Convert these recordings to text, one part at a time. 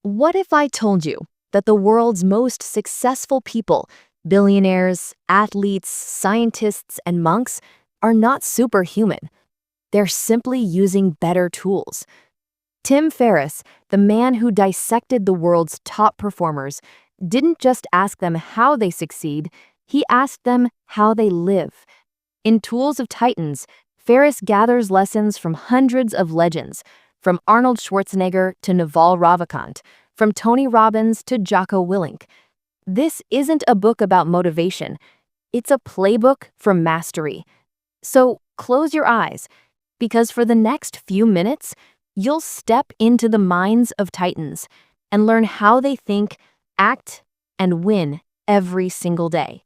What if I told you that the world's most successful people, billionaires, athletes, scientists, and monks, are not superhuman? They're simply using better tools. Tim Ferriss, the man who dissected the world's top performers, didn't just ask them how they succeed, he asked them how they live. In Tools of Titans, Ferriss gathers lessons from hundreds of legends, from Arnold Schwarzenegger to Naval Ravikant, from Tony Robbins to Jocko Willink. This isn't a book about motivation. It's a playbook for mastery. So close your eyes, because for the next few minutes, you'll step into the minds of Titans and learn how they think, act, and win every single day.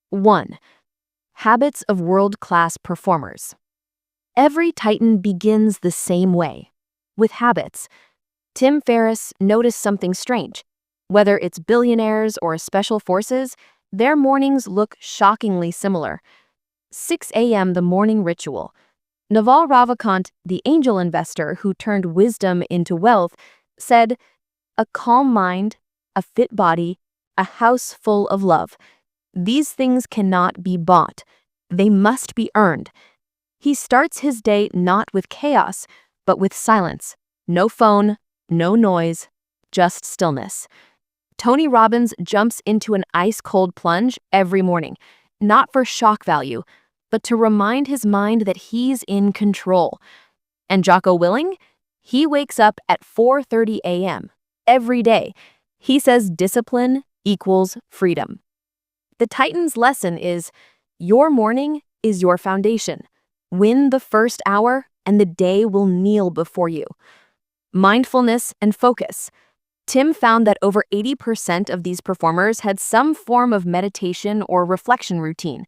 1. Habits of world-class performers. Every Titan begins the same way, with habits. Tim Ferriss noticed something strange. Whether it's billionaires or special forces, their mornings look shockingly similar. 6 a.m. the morning ritual. Naval Ravikant, the angel investor who turned wisdom into wealth, said, "A calm mind, a fit body, a house full of love. These things cannot be bought. They must be earned." He starts his day not with chaos, but with silence. No phone, no noise, just stillness. Tony Robbins jumps into an ice-cold plunge every morning, not for shock value, but to remind his mind that he's in control. And Jocko Willink? He wakes up at 4:30 a.m. every day. He says discipline equals freedom. The Titan's lesson is, your morning is your foundation. Win the first hour, and the day will kneel before you. Mindfulness and focus. Tim found that over 80% of these performers had some form of meditation or reflection routine.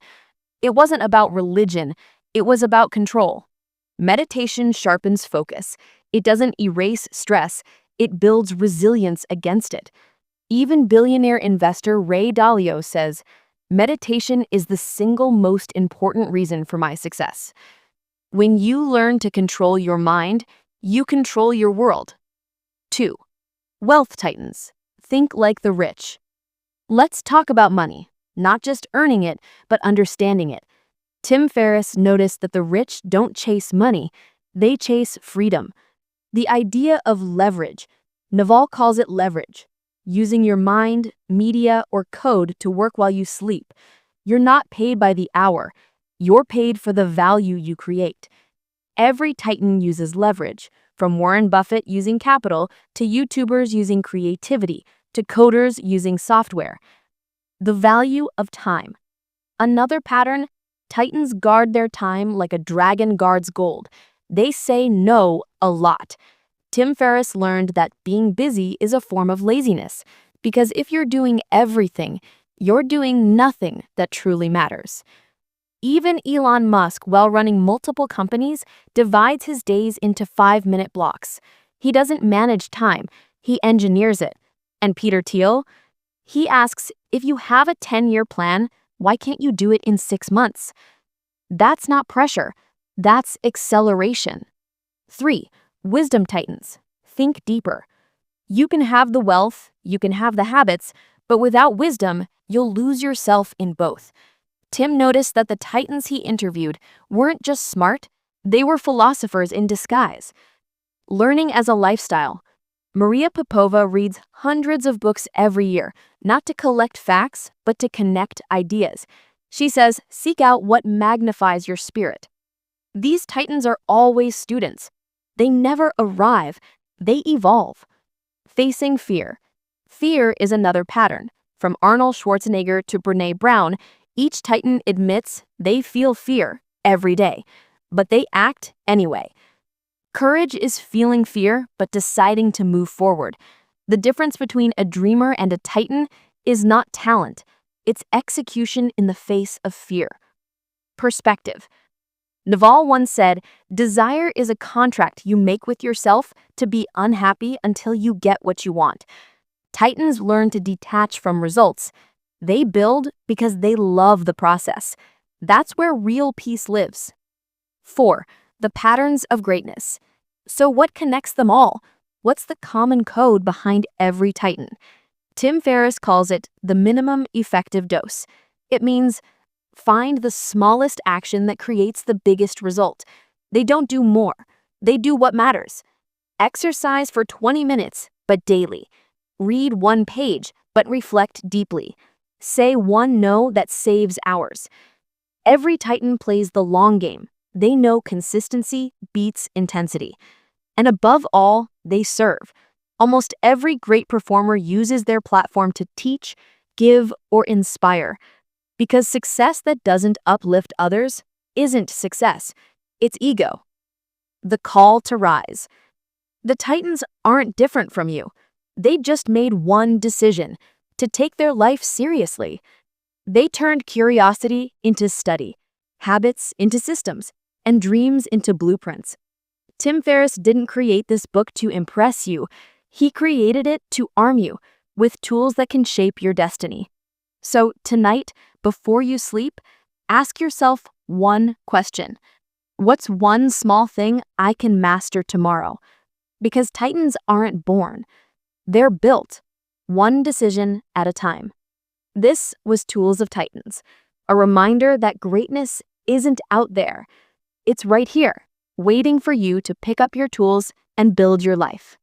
It wasn't about religion, it was about control. Meditation sharpens focus. It doesn't erase stress, it builds resilience against it. Even billionaire investor Ray Dalio says, "Meditation is the single most important reason for my success." When you learn to control your mind, you control your world. 2. Wealth Titans. Think like the rich. Let's talk about money, not just earning it, but understanding it. Tim Ferriss noticed that the rich don't chase money, they chase freedom. The idea of leverage. Naval calls it leverage. Using your mind, media, or code to work while you sleep. You're not paid by the hour. You're paid for the value you create. Every Titan uses leverage, from Warren Buffett using capital, to YouTubers using creativity, to coders using software. The value of time. Another pattern, Titans guard their time like a dragon guards gold. They say no a lot. Tim Ferriss learned that being busy is a form of laziness, because if you're doing everything, you're doing nothing that truly matters. Even Elon Musk, while running multiple companies, divides his days into 5-minute blocks. He doesn't manage time, he engineers it. And Peter Thiel? He asks, if you have a 10-year plan, why can't you do it in 6 months? That's not pressure, that's acceleration. 3. Wisdom Titans. Think deeper. You can have the wealth, you can have the habits, but without wisdom, you'll lose yourself in both. Tim noticed that the Titans he interviewed weren't just smart, they were philosophers in disguise. Learning as a lifestyle. Maria Popova reads hundreds of books every year, not to collect facts, but to connect ideas. She says, seek out what magnifies your spirit. These Titans are always students. They never arrive, they evolve. Facing fear. Fear is another pattern. From Arnold Schwarzenegger to Brené Brown, each Titan admits they feel fear every day, but they act anyway. Courage is feeling fear, but deciding to move forward. The difference between a dreamer and a Titan is not talent, it's execution in the face of fear. Perspective. Naval once said, desire is a contract you make with yourself to be unhappy until you get what you want. Titans learn to detach from results. They build because they love the process. That's where real peace lives. 4. The patterns of greatness. So what connects them all? what's the common code behind every Titan? Tim Ferriss calls it the minimum effective dose. It means find the smallest action that creates the biggest result. They don't do more. They do what matters. Exercise for 20 minutes, but daily. Read one page, but reflect deeply. Say one no that saves hours. Every Titan plays the long game. They know consistency beats intensity. And above all, they serve. Almost every great performer uses their platform to teach, give, or inspire. Because success that doesn't uplift others isn't success. It's ego. The call to rise. The Titans aren't different from you. They just made one decision to take their life seriously. They turned curiosity into study, habits into systems, and dreams into blueprints. Tim Ferriss didn't create this book to impress you. He created it to arm you with tools that can shape your destiny. So tonight, before you sleep, ask yourself one question. What's one small thing I can master tomorrow? Because Titans aren't born. They're built, one decision at a time. This was Tools of Titans, a reminder that greatness isn't out there. It's right here, waiting for you to pick up your tools and build your life.